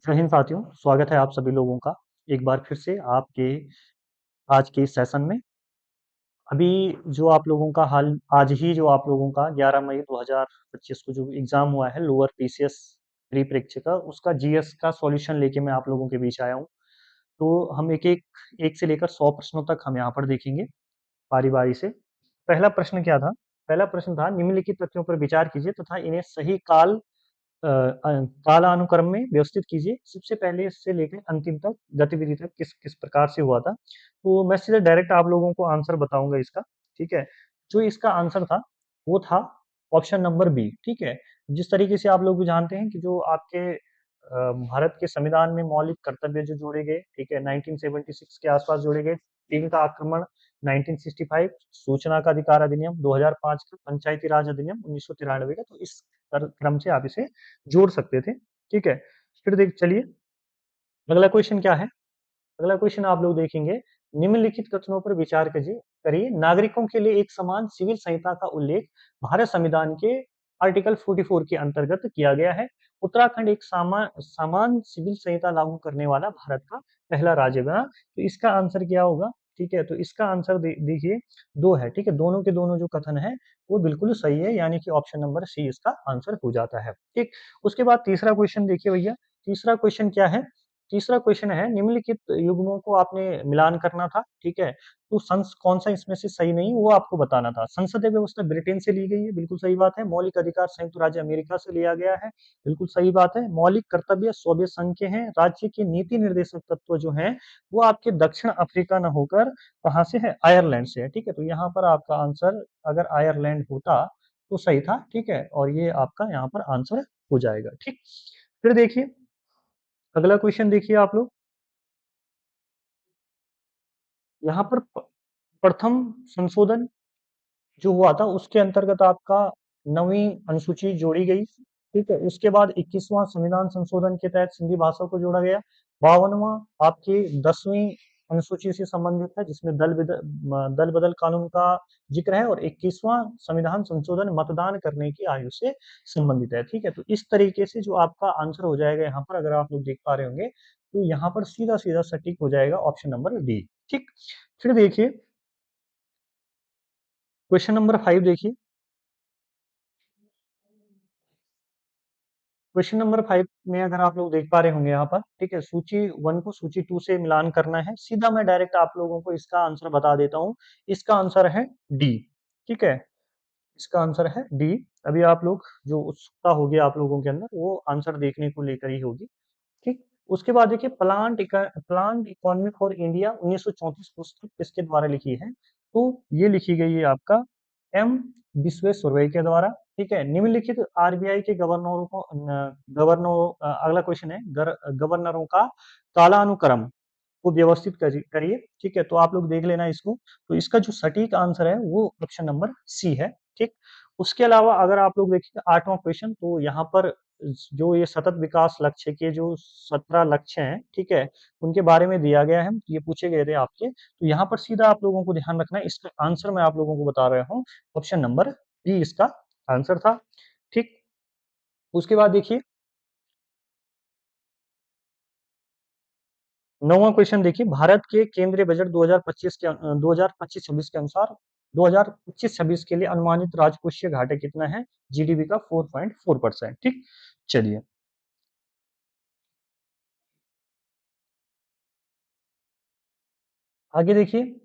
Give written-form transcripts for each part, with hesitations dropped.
जय हिंद साथियों, स्वागत है आप सभी लोगों का एक बार फिर से आपके आज के इस सेशन में। अभी जो आप लोगों का हाल आज ही जो आप लोगों का 11 मई 2025 को जो एग्ज़ाम हुआ है लोअर पीसीएस प्री परीक्षा का, उसका जीएस का सॉल्यूशन लेके मैं आप लोगों के बीच आया हूँ। तो हम एक से लेकर 100 प्रश्नों तक हम यहाँ पर देखेंगे, बारी-बारी से। पहला प्रश्न क्या था? पहला प्रश्न था निम्नलिखित तथ्यों पर विचार कीजिए तथा इन्हें सही कालानुक्रम में व्यवस्थित कीजिए। सबसे पहले से लेकर अंतिम तक गतिविधि तक किस किस प्रकार से हुआ था। तो मैं सीधे डायरेक्ट आप लोगों को आंसर बताऊँगा इसका, ठीक है? जो इसका आंसर था, वो था ऑप्शन नंबर बी, ठीक है? जिस तरीके से आप लोग भी जानते हैं कि जो आपके भारत के संविधान में मौलिक कर्तव्य जो जोड़े गए, ठीक है? 1976 के आस-पास जोड़े गए, टीम का आक्रमण 1965, सूचना का अधिकार अधिनियम 2005 का, पंचायती राज अधिनियम 1993 का, तो इस क्रम से आप इसे जोड़ सकते थे, ठीक है? फिर देख चलिए, अगला क्वेश्चन क्या है? अगला क्वेश्चन आप लोग देखेंगे, निम्नलिखित कथनों पर विचार करिए। नागरिकों के लिए एक समान सिविल संहिता का उल्लेख भारत संविधान के आर्टिकल 44 के अंतर्गत किया गया है। उत्तराखंड एक समान सिविल संहिता लागू करने वाला भारत का पहला राज्य बना। तो इसका आंसर क्या होगा? ठीक है, तो इसका आंसर देखिए 2 है, ठीक है? दोनों के दोनों जो कथन है वो बिल्कुल सही है, यानी कि ऑप्शन नंबर सी इसका आंसर हो जाता है, ठीक? उसके बाद तीसरा क्वेश्चन देखिए भैया, तीसरा क्वेश्चन क्या है? तीसरा क्वेश्चन है निम्नलिखित युग्मों को आपने मिलान करना था, ठीक है? तो कौन-सा इसमें से सही नहीं वो आपको बताना था। संसदीय व्यवस्था ब्रिटेन से ली गई है, बिल्कुल सही बात है। मौलिक अधिकार संयुक्त राज्य अमेरिका से लिया गया है, बिल्कुल सही बात है। मौलिक कर्तव्य सोवियत संघ के हैं। राज्य के नीति निर्देशक तत्व जो हैं, वो आपके दक्षिण अफ्रीका न होकर कहाँ से है? आयरलैंड से है, ठीक है? तो यहाँ पर आपका आंसर अगर आयरलैंड होता, तो सही था, ठीक है? और ये आपका यहाँ पर आंसर हो जाएगा, ठीक? फिर देखिए अगला क्वेश्चन देखिए आप लोग, यहाँ पर प्रथम संशोधन जो हुआ था उसके अंतर्गत आपका 9वीं अनुसूची जोड़ी गई, ठीक है? उसके बाद 21वां संविधान संशोधन के तहत सिंधी भाषा को जोड़ा गया। 52वां आपकी 10वीं अनुसूची से संबंधित है जिसमें दल बदल कानून का जिक्र है और 21वां संविधान संशोधन मतदान करने की आयु से संबंधित है, ठीक है? तो इस तरीके से जो आपका आंसर हो जाएगा यहाँ पर अगर आप लोग देख पा रहे होंगे, तो यहाँ पर सीधा-सीधा सटीक हो जाएगा ऑप्शन नंबर डी, ठीक? फिर देखिए क्वेश्चन नंबर 5 देखिए, क्वेश्चन नंबर 5 में अगर आप लोग देख पा रहे होंगे यहाँ पर, ठीक है? सूची 1 को सूची 2 से मिलान करना है। सीधा मैं डायरेक्ट आप लोगों को इसका आंसर बता देता हूँ। इसका आंसर है डी, ठीक है? इसका आंसर है डी। अभी आप लोग जो उत्सुकता होगी आप लोगों के अंदर, वो आंसर देखने को लेकर ही होगी, ठीक? उसके बाद देखिए प्लांट इकोनॉमी फॉर इंडिया 1934 पुस्तक किसके द्वारा लिखी है? तो ये लिखी गई है आपका एम विश्वेश्वरैया के द्वारा, ठीक है? निम्नलिखित आरबीआई के अगला क्वेश्चन है गवर्नरों का कालानुक्रम को व्यवस्थित करिए, ठीक है? तो आप लोग देख लेना इसको। तो इसका जो सटीक आंसर है वो ऑप्शन नंबर सी है, ठीक? उसके अलावा अगर आप लोग देखिए 8वां क्वेश्चन, तो यहाँ पर जो ये सतत विकास लक्ष्य के जो 17 लक्ष्य हैं, ठीक है? उनके बारे में दिया गया है, ये पूछे गए थे आपसे। तो यहाँ पर सीधा आप लोगों को ध्यान रखना है, इसका आंसर मैं आप लोगों को बता रहा हूँ, ऑप्शन नंबर बी इसका आंसर था, ठीक? उसके बाद देखिए 9वां क्वेश्चन देखिए, भारत के केंद्रीय बजट 2025-26 के अनुसार 2025-26 के लिए अनुमानित राजकोषीय घाटा कितना है? जीडीपी का 4.4%, ठीक? चलिए, आगे देखिए,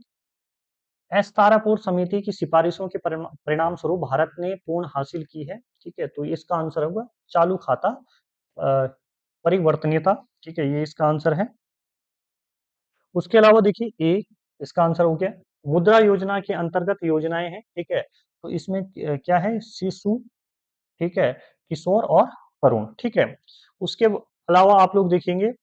एस तारापुर समिति की सिफारिशों के परिणाम स्वरूप भारत ने पूर्ण हासिल की है, ठीक है? तो इसका आंसर होगा चालू खाता अ, परिवर्तनीयता, ठीक है? ये इसका आंसर है। उसके अलावा देखिए इसका आंसर हो गया। मुद्रा योजना के अंतर्गत योजनाएँ हैं, ठीक है? तो इसमें क्या है शिशु, ठीक है? किशोर और तरुण, ठीक है? उसके अलावा आप लोग देखेंगे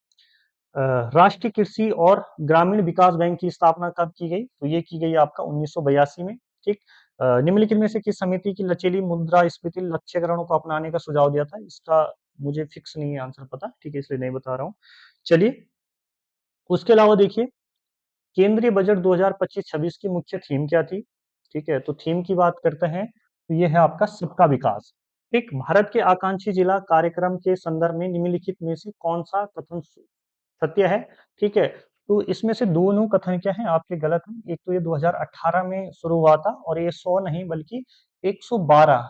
राष्ट्रीय कृषि और ग्रामीण विकास बैंक की स्थापना कब की गई? तो ये की गई आपका 1982 में, ठीक? निम्नलिखित में से किस समिति की लचीली मुद्रास्फीति लक्ष्यकरणों को अपनाने का सुझाव दिया था? इसका मुझे फिक्स नहीं है आंसर पता, ठीक है? इसलिए नहीं बता रहा हूँ। चलिए, उसके अलावा देखिए केंद्रीय बजट 2025-26 की मुख्य थीम क्या थी? ठीक है, तो थीम की बात करते हैं, तो ये है आपका सबका विकास, एक भारत के आकांक्षी जिला कार्यक्रम के संदर्भ में निम्नलिखित में से कौन सा कथन सत्य है? ठीक है, तो इसमें से दोनों कथन क्या हैं आपके गलत हैं। एक तो ये 2018 में शुरू हुआ था और ये 100 नहीं बल्कि 112,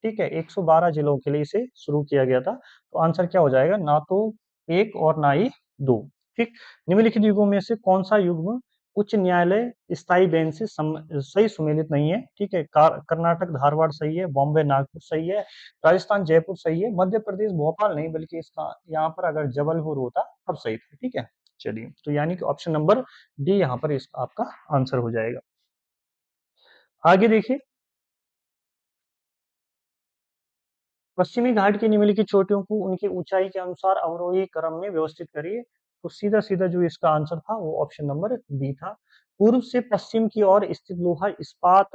ठीक है, 112 जिलों के लिए इसे शुरू किया गया था। तो आंसर क्या हो जाएगा? ना तो 1 और ना ही 2। ठीक, निम्नलिखित युगों में से कौन सा युग्म उच्च न्यायालय स्थायी बेंच से सही सुमेलित नहीं है? ठीक है, कर्नाटक धारवाड़ सही है, बॉम्बे नागपुर सही है, राजस्थान जयपुर सही है, मध्य प्रदेश भोपाल नहीं बल्कि इसका यहाँ पर अगर जबलपुर होता तब सही था। ठीक है, चलिए, तो यानी कि ऑप्शन नंबर डी यहाँ पर इसका आपका आंसर हो जाएगा। आगे देखिए, पश्चिमी घाट की निम्नलिखित चोटियों को उनकी ऊंचाई के अनुसार अवरोही क्रम में व्यवस्थित करिए। तो सीधा सीधा जो इसका आंसर था वो ऑप्शन नंबर बी था। पूर्व से पश्चिम की ओर स्थित लोहा इस्पात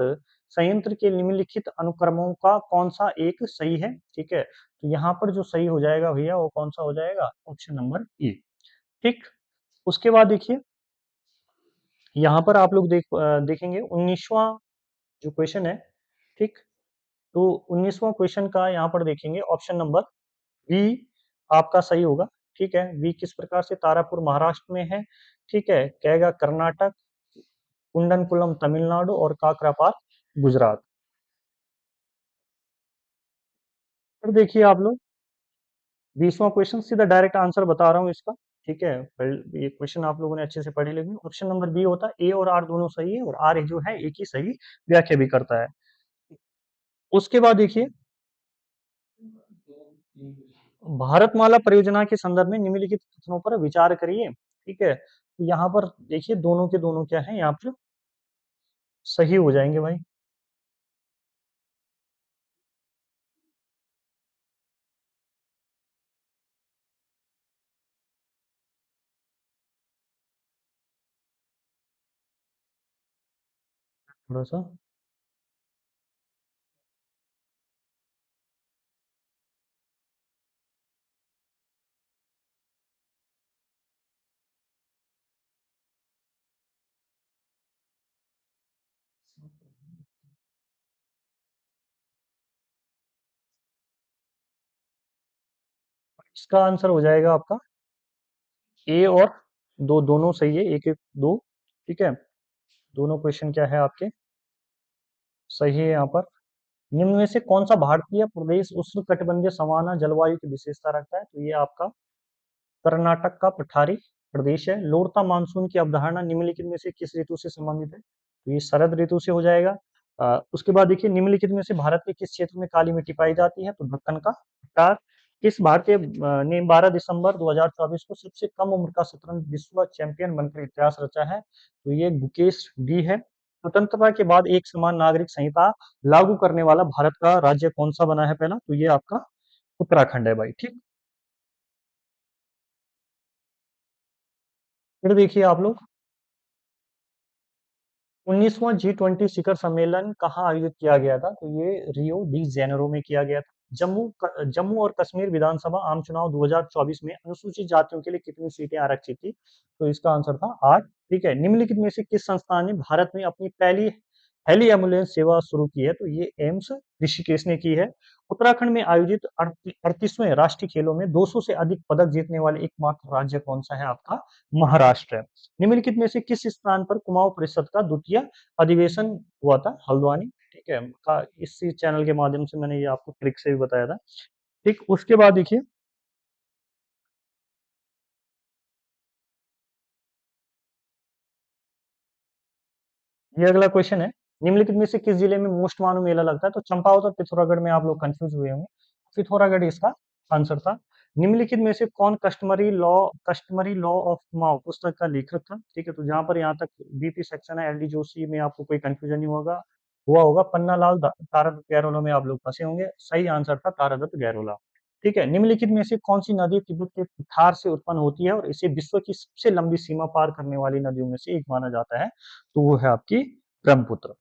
संयंत्र के निम्नलिखित अनुक्रमों का कौन सा एक सही है? ठीक है, तो यहाँ पर जो सही हो जाएगा भैया वो कौन सा हो जाएगा? Option number A. ठीक, उसके बाद देखिए, यहाँ पर आप लोग देखेंगे 19वां जो क्वेश्चन है। ठीक, तो 19वां क्वेश्चन का यहाँ पर देखेंगे ऑप्शन नंबर बी आपका सही होगा। ठीक है, बी किस प्रकार से? तारापुर महाराष्ट्र में है। ठीक है, कैगा कर्नाटक, कुंडनकुलम तमिलनाडु और काकरापार गुजरात। फिर देखिए आप लोग 20वां क्वेश्चन, सीधा डायरेक्ट आंसर बता रहा हूँ इसका। ठीक है, ये क्वेश्चन आप लोगों ने अच्छे से पढ़े लेंगे। ऑप्शन नंबर बी होता है, ए और आर दोनों सही है और आर जो है एक ही सही व्याख्या भी करता है। उसके बाद देखिए, भारतमाला परियोजना के संदर्भ में निम्नलिखित कथनों पर विचार करिए। ठीक है, तो यहाँ पर देखिए दोनों के दोनों क्या है यहाँ पर सही हो जाएंगे भाई। थोड़ा सा इसका आंसर हो जाएगा आपका ए और दो, दोनों सही है, एक एक दो। ठीक है, दोनों क्वेश्चन क्या है आपके सही है यहाँ पर। निम्न में से कौन सा भारतीय प्रदेश उष्णकटिबंधीय सवाना जलवायु की विशेषता रखता है? तो ये आपका कर्नाटक का पठारी प्रदेश है। लोरता मानसून की अवधारणा निम्नलिखित में से किस ऋतु से संबंधित है? तो ये शरद ऋतु से हो जाएगा। उसके बाद देखिए, निम्नलिखित में से भारत के किस क्षेत्र में काली मिट्टी पाई जाती है? तो दक्कन का पठार। किस भारतीय ने 12 दिसंबर 2024 को सबसे कम उम्र का शतरंज विश्व चैंपियन बनकर इतिहास रचा है? तो ये गुकेश डी है। स्वतंत्रता के बाद एक समान नागरिक संहिता लागू करने वाला भारत का राज्य कौन सा बना है पहला? तो ये आपका उत्तराखंड है भाई। ठीक, फिर देखिए आप लोग 19वां G20 शिखर सम्मेलन कहाँ आयोजित किया गया था? तो ये रियो डी जेनेरो में किया गया था। जम्मू और कश्मीर विधानसभा आम चुनाव 2024 में अनुसूचित जातियों के लिए कितनी सीटें आरक्षित थी? तो इसका आंसर था 8। ठीक है, निम्नलिखित में से किस संस्थान ने भारत में अपनी पहली हेली एम्बुलेंस सेवा शुरू की है? तो ये एम्स ऋषिकेश ने की है। उत्तराखंड में आयोजित 38वें राष्ट्रीय खेलों में 200 से अधिक पदक जीतने वाले एकमात्र राज्य कौन सा है? आपका महाराष्ट्र है। निम्नलिखित में से किस स्थान पर कुमाऊं परिषद का द्वितीय अधिवेशन हुआ था? हल्द्वानी। ठीक है, इसी चैनल के माध्यम से मैंने ये आपको ट्रिक से भी बताया था। ठीक, उसके बाद देखिए, ये अगला क्वेश्चन है, निम्नलिखित में से किस जिले में मोस्ट मानव मेला लगता है? तो चंपावत और पिथौरागढ़ में आप लोग कंफ्यूज हुए होंगे। पिथौरागढ़ इसका आंसर था। निम्नलिखित में से कौन कस्टमरी लॉ ऑफ कुमाऊं पुस्तक का लेखक था? ठीक है, तो जहां पर यहाँ तक बीपी सेक्शन है, एल डी जोशी में आपको कोई कंफ्यूजन नहीं होगा, हुआ होगा पन्नालाल तारादत्त गैरोला में आप लोग फंसे होंगे। सही आंसर था तारादत्त गैरोला। ठीक है, निम्नलिखित में से कौन सी नदी तिब्बत के पठार से उत्पन्न होती है और इसे विश्व की सबसे लंबी सीमा पार करने वाली नदियों में से एक माना जाता है? तो वो है आपकी ब्रह्मपुत्र।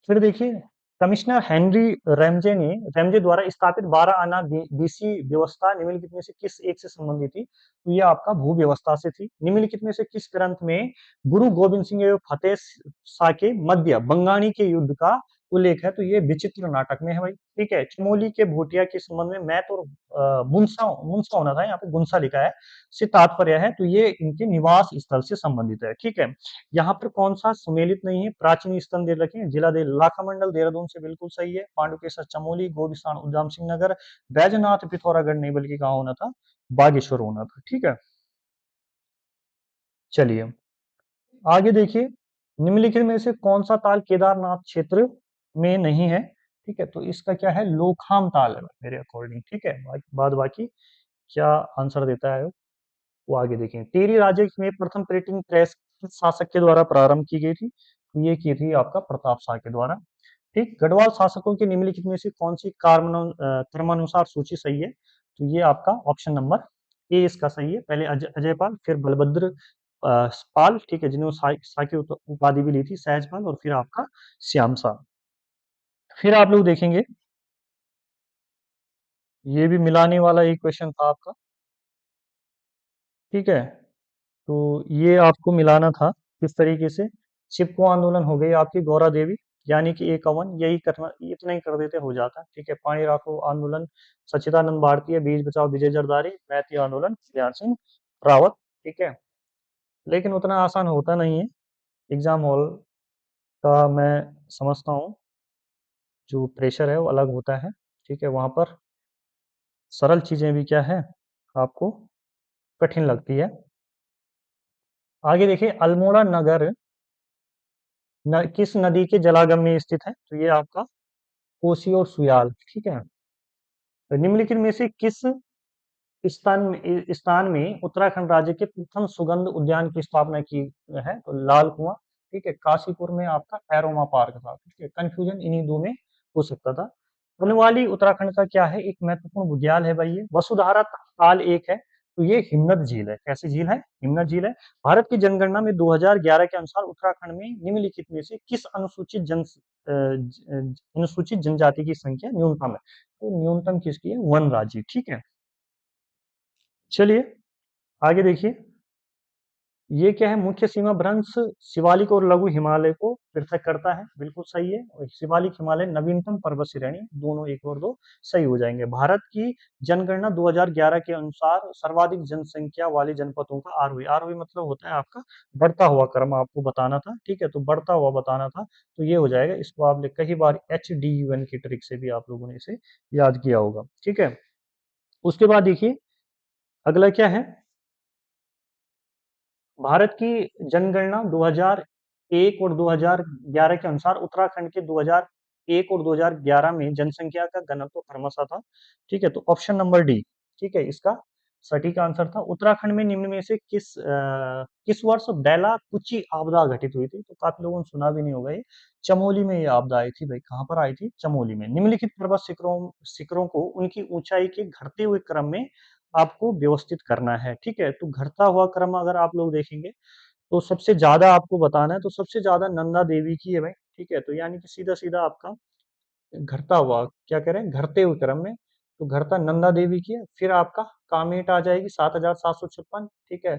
फिर देखिए, कमिश्नर हेनरी रैमजे द्वारा स्थापित 12 आना बीसी व्यवस्था निम्नलिखित में से किस एक से संबंधित थी? तो ये आपका भू व्यवस्था से थी। निम्नलिखित में से किस ग्रंथ में गुरु गोविंद सिंह एवं फतेह शाह के मध्य बंगाणी के युद्ध का उल्लेख है, तो ये विचित्र नाटक में है भाई, ठीक है। चमोली के भूटिया के संबंध में मैथ और मुनसा मुनसा होना था, यहाँ पे गुनसा लिखा है, से तात्पर्य है, तो ये इनके निवास स्थल से संबंधित है, ठीक है। यहाँ पर कौन सा सुमेलित नहीं है, प्राचीन स्थल दे रखे हैं, जिला दे लाखा मंडल देहरादून से बिल्कुल सही है, पांडुकेश्वर चमोली, गोविस्तान उधम सिंह नगर, बैजनाथ पिथौरागढ़ नहीं बल्कि कहाँ होना था, बागेश्वर होना था, ठीक है। चलिए आगे देखिए, निम्नलिखित में से कौन सा ताल केदारनाथ क्षेत्र में नहीं है, ठीक है। तो इसका क्या है, लोखाम ताल है मेरे अकॉर्डिंग, ठीक है। बाद बाकी क्या आंसर देता है वो आगे देखें। टेरी राज्य में प्रथम प्रिंटिंग प्रेस किस शासक के द्वारा प्रारंभ की गई थी, तो ये की थी आपका प्रताप शाह के द्वारा, ठीक। गढ़वाल शासकों के निम्नलिखित में से कौन सी क्रमानुसार सूची सही है, तो ये आपका ऑप्शन नंबर ए इसका सही है। पहले अजयपाल, फिर बलभद्र पाल, ठीक है, जिन्होंने सा की उपाधि भी ली थी, सहजपाल, और फिर आपका श्याम शाह। फिर आप लोग देखेंगे, ये भी मिलाने वाला एक क्वेश्चन था आपका, ठीक है। तो ये आपको मिलाना था किस तरीके से, चिपको आंदोलन हो गई आपकी गौरा देवी, यानी कि 51, यही करना, इतना ही कर देते हो जाता, ठीक है। पानी राखो आंदोलन सच्चिदानंद भारतीय, बीज बचाओ विजय जरदारी, मैती आंदोलन कल्याण सिंह रावत, ठीक है। लेकिन उतना आसान होता नहीं है, एग्जाम हॉल का मैं समझता हूँ, जो प्रेशर है वो अलग होता है, ठीक है। वहां पर सरल चीजें भी क्या है आपको कठिन लगती है। आगे देखिए, अल्मोड़ा नगर किस नदी के जलागम में स्थित है, तो ये आपका कोसी और सुयाल, ठीक है। तो निम्नलिखित में से किस स्थान में उत्तराखंड राज्य के प्रथम सुगंध उद्यान की स्थापना की है, तो लाल कुआं, ठीक है। काशीपुर में आपका एरोमा पार्क था, ठीक है। कंफ्यूजन इन्हीं दो में हो सकता था। पुनवाली उत्तराखंड का क्या है, एक महत्वपूर्ण बुग्याल है भाई, ये वसुधारा ताल एक है, तो ये हिमनद झील है, कैसी झील है, हिमनद झील है। भारत की जनगणना में 2011 के अनुसार उत्तराखंड में निम्नलिखित में से किस अनुसूचित जनजाति की संख्या न्यूनतम है, तो न्यूनतम किसकी है, वन राज्य, ठीक है। चलिए आगे देखिए, ये क्या है, मुख्य सीमा भ्रंश शिवालिक और लघु हिमालय को पृथक करता है, बिल्कुल सही है। और शिवालिक हिमालय नवीनतम पर्वत श्रेणी, दोनों एक और दो सही हो जाएंगे। भारत की जनगणना 2011 के अनुसार सर्वाधिक जनसंख्या वाले जनपदों का आरोही, आरोही मतलब होता है आपका बढ़ता हुआ क्रम, आपको बताना था, ठीक है। तो बढ़ता हुआ बताना था, तो ये हो जाएगा। इसको आपने कई बार HDUN की ट्रिक से भी आप लोगों ने इसे याद किया होगा, ठीक है। उसके बाद देखिए अगला क्या है, भारत की जनगणना 2001 और 2011 के अनुसार उत्तराखंड के 2001 और 2011 में जनसंख्या का घनत्व क्रमशः था, ठीक है। तो ऑप्शन नंबर डी, ठीक है, इसका सटीक आंसर था। उत्तराखंड में निम्न में से किस वर्ष बैला कुची आपदा घटित हुई थी, तो काफी लोगों ने सुना भी नहीं होगा ये। चमोली में ये आपदा आई थी भाई, कहाँ पर आई थी, चमोली में। निम्नलिखित पर्वत शिखरों शिखरों को उनकी ऊंचाई के घटते हुए क्रम में आपको व्यवस्थित करना है, ठीक है। तो घटता हुआ क्रम अगर आप लोग देखेंगे, तो सबसे ज्यादा आपको बताना है, तो सबसे ज्यादा नंदा देवी की है भाई, ठीक है। तो यानी कि सीधा सीधा आपका घटता हुआ, क्या कह रहे हैं, घटते हुए क्रम में, तो घटता नंदा देवी की है। फिर आपका कामेट आ जाएगी 7,756, ठीक है।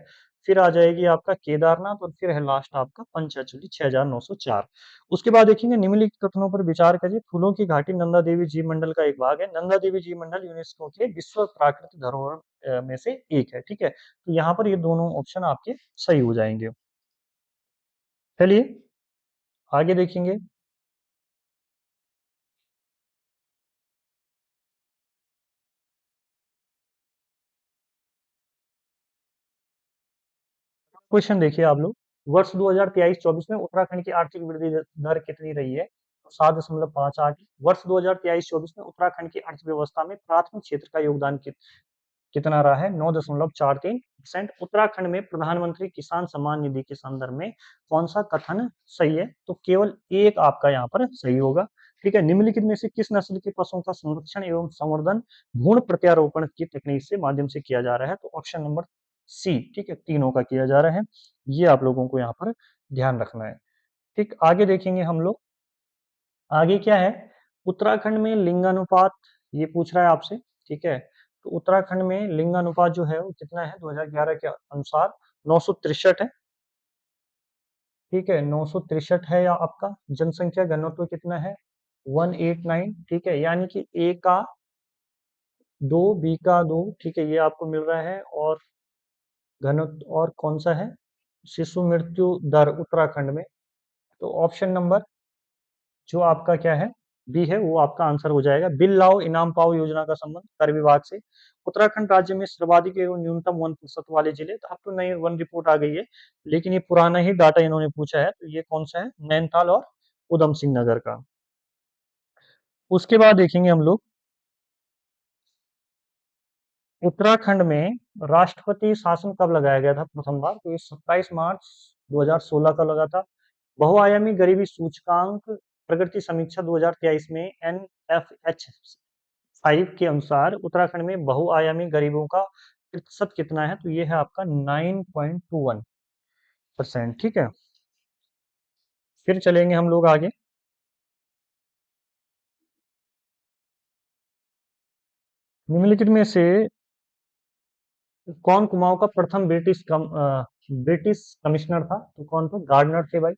फिर आ जाएगी आपका केदारनाथ, और फिर है लास्ट आपका पंचाचूली 6,904। उसके बाद देखेंगे, निम्नलिखित कथनों पर विचार करिए। फूलों की घाटी नंदा देवी जीव मंडल का एक भाग है। नंदा देवी जीव मंडल यूनेस्को के विश्व प्राकृतिक धरोहर में से एक है, ठीक है। तो यहाँ पर ये दोनों ऑप्शन आपके सही हो जाएंगे। चलिए आगे देखेंगे, क्वेश्चन देखिए आप लोग। वर्ष 2023-24 में उत्तराखंड की आर्थिक वृद्धि दर कितनी रही है, 7.58। वर्ष 2023-24 में उत्तराखंड की अर्थव्यवस्था में प्राथमिक क्षेत्र का योगदान कितना रहा है, 9.43%। उत्तराखंड में प्रधानमंत्री किसान सम्मान निधि के संदर्भ में कौन सा कथन सही है, तो केवल एक आपका यहाँ पर सही होगा, ठीक है। निम्नलिखित में से किस नस्ल के पशुओं का संरक्षण एवं संवर्धन भ्रूण प्रत्यारोपण की तकनीक से माध्यम से किया जा रहा है, तो ऑप्शन नंबर सी, ठीक है, तीनों का किया जा रहा है। ये आप लोगों को यहाँ पर ध्यान रखना है, ठीक। आगे देखेंगे हम लोग, आगे क्या है, उत्तराखंड में लिंगानुपात, ये पूछ रहा है आपसे, ठीक है। तो उत्तराखंड में लिंगानुपात जो है वो कितना है, 2011 के अनुसार 963 है, ठीक है। 963 है, या आपका जनसंख्या घनत्व कितना है, 189, ठीक है, यानी कि ए का 2, बी का 2, ठीक है, ये आपको मिल रहा है। और घनत्व और कौन सा है, शिशु मृत्यु दर उत्तराखंड में, तो ऑप्शन नंबर जो आपका क्या है, बी है, वो आपका आंसर हो जाएगा। बिल लाओ इनाम पाओ योजना का संबंध कर विभाग से। उत्तराखंड राज्य में सर्वाधिक एवं न्यूनतम 1% वाले जिले, तो अब तो नई वन रिपोर्ट आ गई है, लेकिन ये पुराना ही डाटा इन्होंने पूछा है, तो ये कौन सा है, नैनीताल और उधम सिंह नगर का। उसके बाद देखेंगे हम लोग, उत्तराखंड में राष्ट्रपति शासन कब लगाया गया था प्रथम बार, तो ये 27 मार्च 2016 का लगा था। बहुआयामी गरीबी सूचकांक प्रगति समीक्षा 2023 में NFH 5 के अनुसार उत्तराखंड में बहुआयामी गरीबों का प्रतिशत कितना है, तो ये है आपका 9.21%, ठीक है। फिर चलेंगे हम लोग आगे। निम्नलिखित में से कौन कुमाऊं का प्रथम ब्रिटिश कमिश्नर था, तो कौन था, गार्डनर थे भाई।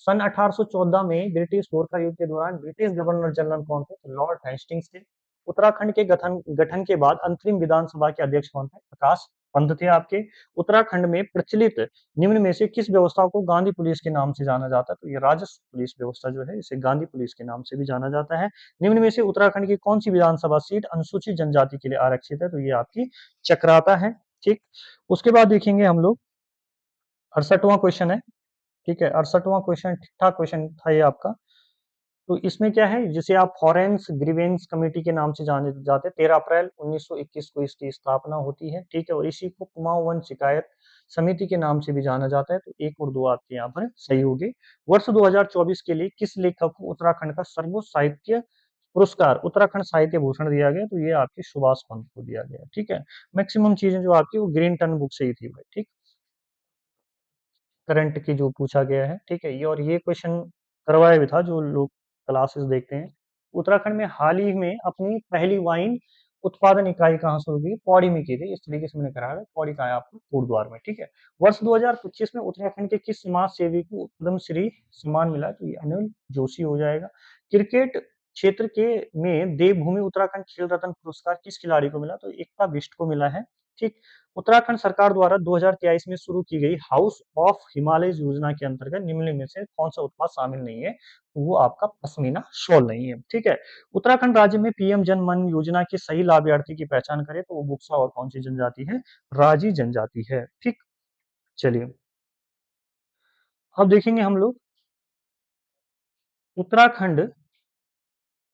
सन 1814 में ब्रिटिश गोरखा युद्ध के दौरान ब्रिटिश गवर्नर जनरल कौन थे, तो लॉर्ड हेस्टिंग्स थे। उत्तराखंड के गठन गठन के बाद अंतरिम विधानसभा के अध्यक्ष कौन थे, प्रकाश पंत थे आपके। उत्तराखंड में प्रचलित निम्न में से किस व्यवस्था को गांधी पुलिस के नाम से जाना जाता है, तो ये राजस्व पुलिस व्यवस्था जो है, इसे गांधी पुलिस के नाम से भी जाना जाता है। निम्न में से उत्तराखंड की कौन सी विधानसभा सीट अनुसूचित जनजाति के लिए आरक्षित है, तो ये आपकी चक्राता है, ठीक। उसके बाद देखेंगे हम लोग, 68वां क्वेश्चन है, ठीक है, 68वां क्वेश्चन ठीक ठाक क्वेश्चन था ये आपका। तो इसमें क्या है, जिसे आप फॉरेंस ग्रीवेंस कमेटी के नाम से जाने जाते हैं, 13 अप्रैल 1921 को इसकी स्थापना होती है, ठीक है, और इसी को कुमाऊं वन शिकायत समिति के नाम से भी जाना जाता है, तो एक और दो आपके यहाँ पर सही होगी। वर्ष 2024 के लिए किस लेखक को उत्तराखंड का सर्वोच्च साहित्य पुरस्कार उत्तराखंड साहित्य भूषण दिया गया, तो ये आपकी सुभाष पंत को दिया गया, ठीक है। मैक्सिमम चीजें जो आपकी वो ग्रीन टर्न बुक से ही थी भाई, ठीक। करंट की जो पूछा गया है, ठीक है, ये और ये क्वेश्चन करवाया भी था जो लोग क्लासेस देखते हैं। उत्तराखंड में हाल ही में अपनी पहली वाइन उत्पादन इकाई कहाँ शुरू की, पौड़ी में की थी, इस तरीके से मैंने कराया है, पौड़ी का है आपको कोटद्वार में, ठीक है। वर्ष 2025 में उत्तराखंड के किस समाज सेवी को पद्मश्री सम्मान मिला, तो ये अनिल जोशी हो जाएगा। क्रिकेट क्षेत्र के में देवभूमि उत्तराखंड खेल रत्न पुरस्कार किस खिलाड़ी को मिला, तो एकता बिष्ट को मिला है, ठीक। उत्तराखंड सरकार द्वारा 2023 में शुरू की गई हाउस ऑफ हिमालयज योजना के अंतर्गत निम्नलिखित में से कौन सा उत्पाद शामिल नहीं है, तो वो आपका पश्मीना शॉल नहीं है, ठीक है। उत्तराखंड राज्य में पीएम जन मन योजना के सही लाभार्थी की पहचान करें, तो वो बुक्सा और कौन सी जनजाति है, राजी जनजाति है, ठीक। चलिए, अब देखेंगे हम लोग, उत्तराखंड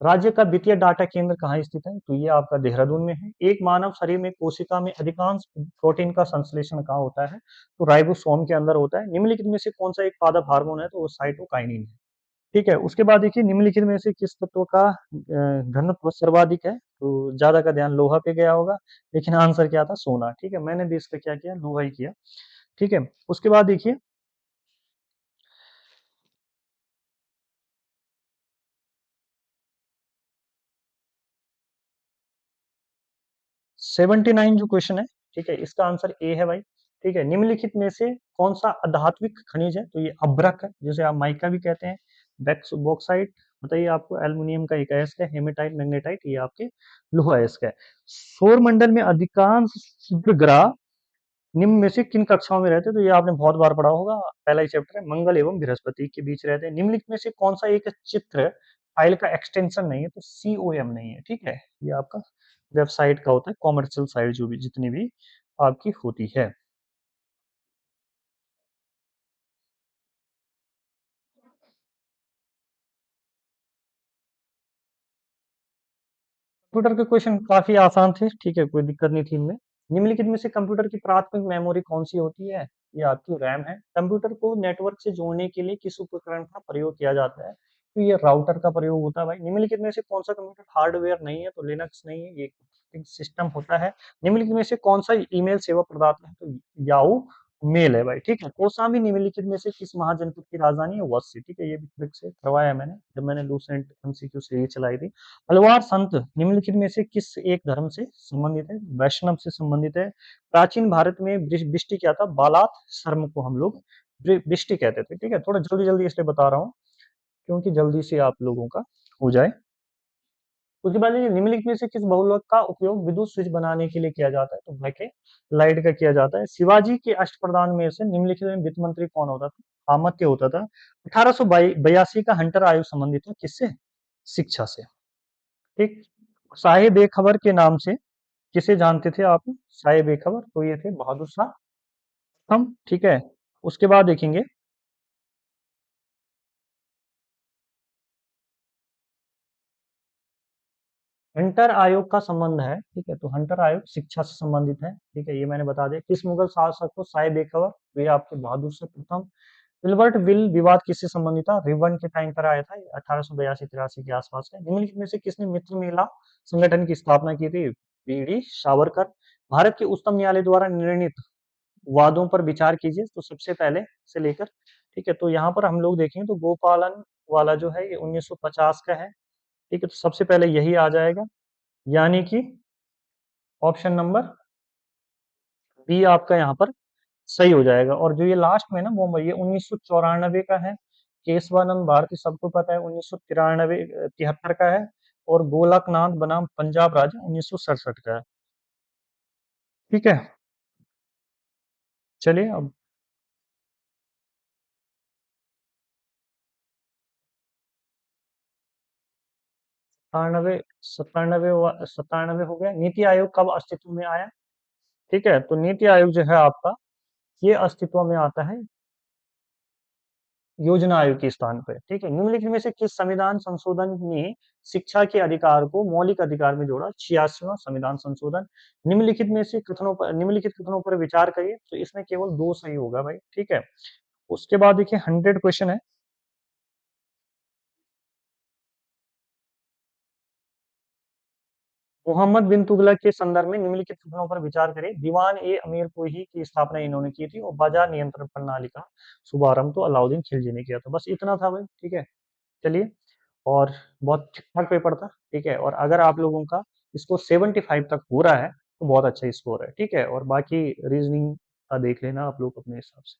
राज्य का वित्तीय डाटा केंद्र कहाँ स्थित है, तो ये आपका देहरादून में है। एक मानव शरीर में कोशिका में अधिकांश प्रोटीन का संश्लेषण कहाँ होता है, तो राइबोसोम के अंदर होता है। निम्नलिखित में से कौन सा एक पादप हार्मोन है, तो वो साइटोकाइनिन है, ठीक है। उसके बाद देखिए, निम्नलिखित में से किस तत्व का घनत्व सर्वाधिक है, तो ज्यादा का ध्यान लोहा पे गया होगा, लेकिन आंसर क्या था, सोना, ठीक है। मैंने भी इसका क्या किया, लोहा ही किया, ठीक है। उसके बाद देखिए, 79 जो क्वेश्चन है, ठीक है, इसका आंसर ए है भाई, ठीक है। निम्नलिखित में से कौन सा अधात्विक खनिज है, तो ये अभ्रक है, जिसे आप माइका भी कहते हैं। बॉक्साइट बताइए आपको, एल्युमिनियम का एक अयस्क है। हेमेटाइट, मैग्नेटाइट, ये आपके लोहा अयस्क है। सौर मंडल में अधिकांश शुक्र ग्रह निम्न में से किन कक्षाओं में रहते हैं, तो ये आपने बहुत बार पढ़ा होगा, पहला ही चैप्टर है, मंगल एवं बृहस्पति के बीच रहते हैं। निम्नलिखित में से कौन सा एक चित्र फाइल का एक्सटेंशन नहीं है, तो COM नहीं है, ठीक है। ये आपका वेबसाइट का होता है, कॉमर्शियल साइट जो भी जितनी भी आपकी होती है। कंप्यूटर के क्वेश्चन काफी आसान थे, ठीक है, कोई दिक्कत नहीं थी इनमें। निम्नलिखित में से कंप्यूटर की प्राथमिक मेमोरी कौन सी होती है, ये आपकी रैम है। कंप्यूटर को नेटवर्क से जोड़ने के लिए किस उपकरण का प्रयोग किया जाता है, तो ये राउटर का प्रयोग होता है भाई। निम्नलिखित में से कौन सा कंप्यूटर हार्डवेयर नहीं है, तो लिनक्स नहीं है, ये एक सिस्टम होता है। निम्नलिखित में से कौन सा ईमेल सेवा प्रदाता है, तो याहू मेल है भाई, ठीक है। कौशाम्बी निम्नलिखित में से किस महाजनपद की राजधानी है, वत्स, ठीक है, ये भी ट्रिक से करवाया है मैंने, जब मैंने लूसेंट MCQ सीरीज चलाई थी। हलवार संत निम्नलिखित में से किस एक धर्म से संबंधित है, वैष्णव से संबंधित है। प्राचीन भारत में वृष्टि क्या था, बालात शर्म को हम लोग वृष्टि कहते थे, ठीक है। थोड़ा जल्दी जल्दी इसलिए बता रहा हूँ, क्योंकि जल्दी से आप लोगों का हो जाए। उसके बाद ये निम्नलिखित में से किस बहुलक का उपयोग विद्युत स्विच बनाने के लिए किया जाता है? तो भाई लाइट का किया जाता है। शिवाजी के अष्टप्रधान में से निम्नलिखित में वित्त मंत्री कौन होता था? अमात्य होता था। 1882 का हंटर आयोग संबंधित था किससे? शिक्षा से। ठीक। साहे बेखबर के नाम से किसे जानते थे आप? साहे बेखबर, तो ये थे बहादुर शाह हम, ठीक है। उसके बाद देखेंगे हंटर आयोग का संबंध है, ठीक है, तो हंटर आयोग शिक्षा से संबंधित है, ठीक है, ये मैंने बता दिया। किस मुगल शासक को साहे बेखबर? तो ये आपके बहादुर शाह प्रथम। विल्बर्ट विल विवाद किससे संबंधित था? रिबन के टाइम पर आया था, 1882-83 के आसपास का। निम्नलिखित में से किसने मित्र मेला संगठन की स्थापना की थी? बीडी सावरकर। भारत के उच्चतम न्यायालय द्वारा निर्णीत वादों पर विचार कीजिए, तो सबसे पहले से लेकर, ठीक है, तो यहाँ पर हम लोग देखेंगे तो गोपालन वाला जो है ये 1950 का है, ठीक है, तो सबसे पहले यही आ जाएगा, यानी कि ऑप्शन नंबर बी आपका यहाँ पर सही हो जाएगा। और जो ये लास्ट में ना वो ये 1994 का है। केशवानंद भारती सबको पता है 1993 73 का है। और गोलकनाथ बनाम पंजाब राज्य 1967 का है। ठीक है, चलिए अब 97 हो गया। नीति आयोग कब अस्तित्व में आया? ठीक है, तो नीति आयोग जो है आपका ये अस्तित्व में आता है योजना आयोग के स्थान पे, ठीक है। निम्नलिखित में से किस संविधान संशोधन ने शिक्षा के अधिकार को मौलिक अधिकार में जोड़ा? 86वां संविधान संशोधन। निम्नलिखित कथनों पर विचार करिए, तो इसमें केवल दो सही होगा भाई, ठीक है। उसके बाद देखिए 100 क्वेश्चन है। मोहम्मद बिन तुगलक के संदर्भ में निम्नलिखित कथनों पर विचार करें। दीवान ए अमीर कोही की स्थापना इन्होंने की थी और बाजार नियंत्रण प्रणाली का शुभारंभ तो अलाउद्दीन खिलजी ने किया था। बस इतना था भाई, ठीक है। चलिए, और बहुत ठीक-ठाक पेपर था, ठीक है। और अगर आप लोगों का इसको 75 तक हो रहा है, तो बहुत अच्छा स्कोर है, ठीक है। और बाकी रीजनिंग का देख लेना आप लोग अपने हिसाब से।